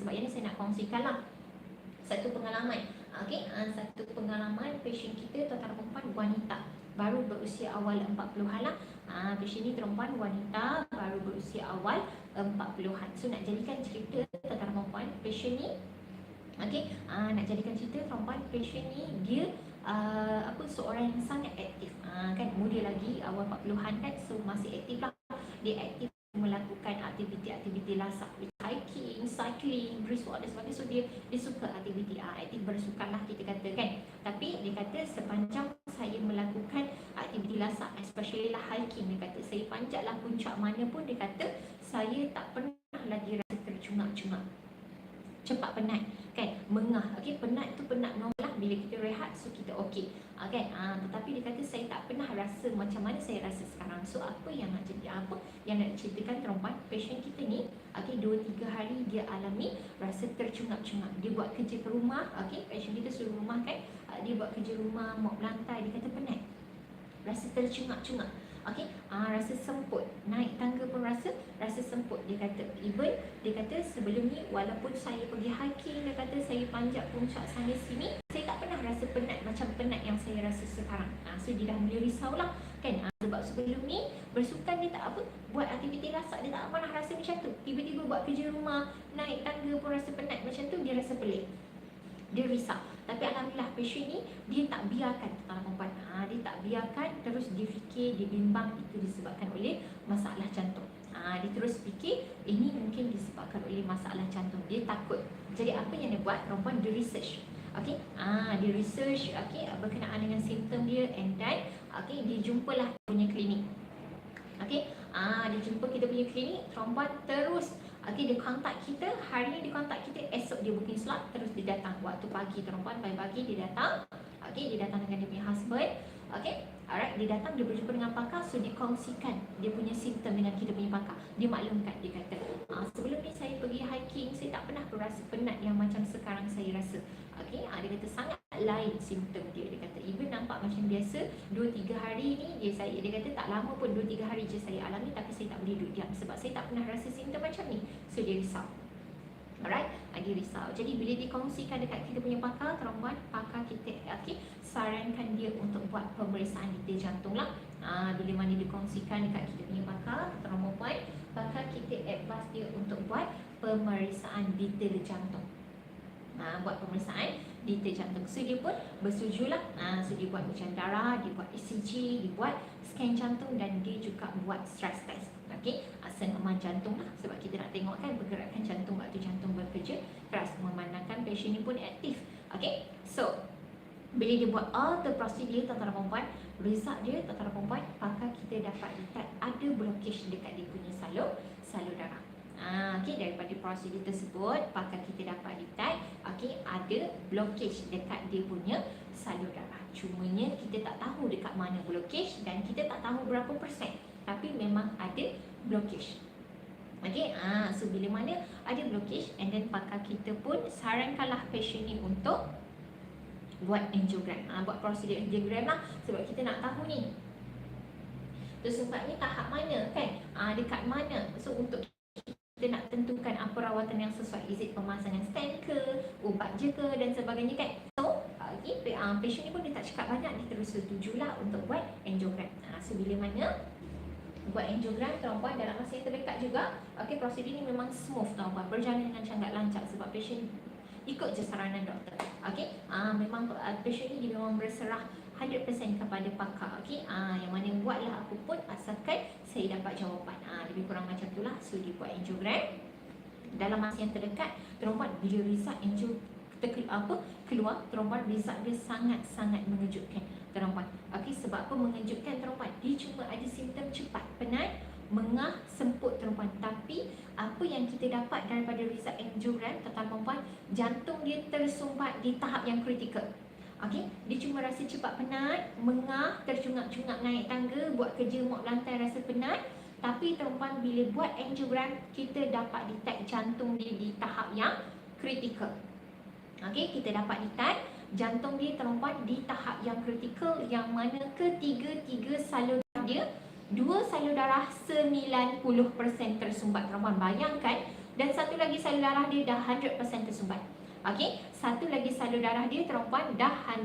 Sebab yang ni saya nak kongsikan lah satu pengalaman. Okey, satu pengalaman pasien kita tuan-tuan perempuan wanita baru berusia awal 40-an lah. Pasien ni perempuan wanita baru berusia awal 40-an. So nak jadikan cerita tuan-tuan perempuan, pasien ni okey, nak jadikan cerita perempuan pasien ni dia seorang yang sangat aktif. Kan muda lagi, awal 40-an kan, so masih aktif lah. Dia aktif melakukan aktiviti-aktiviti lasak, hiking, cycling, brisk walk dan sebagainya. So dia suka aktiviti aktif bersukan lah kita kata kan. Tapi dia kata sepanjang saya melakukan aktiviti lasak, especially lah hiking, dia kata saya panjat lah puncak mana pun, dia kata saya tak pernah lagi rasa tercungap-cungap, cepat penat kan, mengah. Okey, penat tu penat normal lah, bila kita rehat so kita okey kan. Tetapi dia kata saya tak pernah rasa macam mana saya rasa sekarang. So apa yang nak ceritakan perempuan pasien kita ni, okey, 2-3 hari dia alami rasa tercungap-cungap. Dia buat kerja ke rumah, okey, pasien kita suruh rumah kan, dia buat kerja rumah, mop lantai, dia kata penat, rasa tercungap-cungap. Okey, rasa semput, naik tangga pun rasa semput. Dia kata even dia kata sebelum ni walaupun saya pergi hiking, dia kata saya panjat puncak sana sini, saya tak pernah rasa penat macam penat yang saya rasa sekarang. So dia dah mula risau lah kan, sebab sebelum ni bersukan dia tak buat aktiviti lasak, dia tak pernah rasa macam tu. Tiba-tiba buat kerja rumah, naik tangga pun rasa penat macam tu, dia rasa pelik, dia risau. Tapi alhamdulillah pasien ni dia tak biarkan perempuan, dia tak biarkan, terus dia fikir, dia bimbang itu disebabkan oleh masalah jantung. Dia terus fikir ini mungkin disebabkan oleh masalah jantung, dia takut. Jadi apa yang dia buat, perempuan dia research. Okey, dia research okey berkenaan dengan simptom dia, and then okey dia jumpalah punya klinik. Okey, dia jumpa kita punya klinik, perempuan terus okey dia kontak kita, hari ni dia kontak kita, esok dia booking slot, terus dia datang waktu pagi perempuan, pagi dia datang. Okey, dia datang dengan dia punya husband. Okey, alright, dia datang, dia berjumpa dengan pakar, so dia kongsikan dia punya simptom dengan kita punya pakar. Dia maklumkan, dia kata sebelum ni saya pergi hiking, saya tak pernah rasa penat yang macam sekarang saya rasa. Okey, dia kata sangat lain simptom dia. Dia kata even nampak macam biasa 2-3 hari ni dia kata tak lama pun, 2-3 hari je saya alami, tapi saya tak boleh duduk diam sebab saya tak pernah rasa simptom macam ni. So dia risau. Alright, dia risau. Jadi bila dikongsikan dekat kita punya pakar perempuan, pakar kita sarankan dia untuk buat pemeriksaan detail jantung lah. Bila mana dikongsikan dekat kita punya pakar perempuan, pakar kita advise dia untuk buat pemeriksaan detail jantung. Buat pemeriksaan detail jantung. So dia pun bersetuju lah. So dia buat ujian darah, dia buat ECG, dia buat scan jantung, dan dia juga buat stress test. Okey, senaman jantung lah, sebab kita nak tengok kan pergerakan jantung waktu jantung bekerja keras, memandangkan pasien ni pun aktif. Okey, so bila dia buat all the procedure tuan-tuan perempuan, result dia tuan-tuan perempuan, pakar kita dapat detect ada blockage dekat dia punya salur darah. Okey, daripada prosedur tersebut pakar kita dapat detect ada blockage dekat dia punya salur darah. Cumanya kita tak tahu dekat mana blockage, dan kita tak tahu berapa persen, tapi memang ada blockage. Okey, so bila mana ada blockage, and then pakar kita pun sarankanlah pasien ni untuk buat angiogram. Buat prosedur angiogram lah, sebab kita nak tahu ni tersumbat ni tahap mana kan, dekat mana. So untuk kita nak tentukan apa rawatan yang sesuai, is it pemasangan stent ke, ubat je ke, dan sebagainya kan. So pasien ni pun dia tak cakap banyak, dia terus setujulah untuk buat angiogram. So bila mana buat angiogram perempuan dalam masa yang terdekat juga, prosedur ni memang smooth perempuan, berjalan dengan sangat lancar sebab pasien ikut je saranan doktor. Memang pasien ni dia memang berserah 100% kepada pakar. Yang mana buatlah apa pun asalkan saya dapat jawapan. Lebih kurang macam itulah. So dia buat angiogram dalam masa yang terdekat. Perempuan bila result angio keluar, perempuan result dia sangat-sangat mengejutkan perempuan. Sebab apa mengejutkan perempuan? Dia cuma ada simptom cepat penat, mengah, semput perempuan. Tapi apa yang kita dapat daripada result angiogram tuan-tuan perempuan, jantung dia tersumbat di tahap yang kritikal. Dia cuma rasa cepat penat, mengah, tercungap-cungap naik tangga, buat kerja mop lantai rasa penat. Tapi perempuan bila buat angiogram, kita dapat detect jantung dia di tahap yang kritikal. Kita dapat detect jantung dia perempuan di tahap yang kritikal, yang mana ketiga-tiga salur darah dia, 2 salur darah 90% tersumbat perempuan. Bayangkan Dan satu lagi salur darah dia dah 100% tersumbat. Okey, satu lagi salur darah dia tuan-puan dah 100%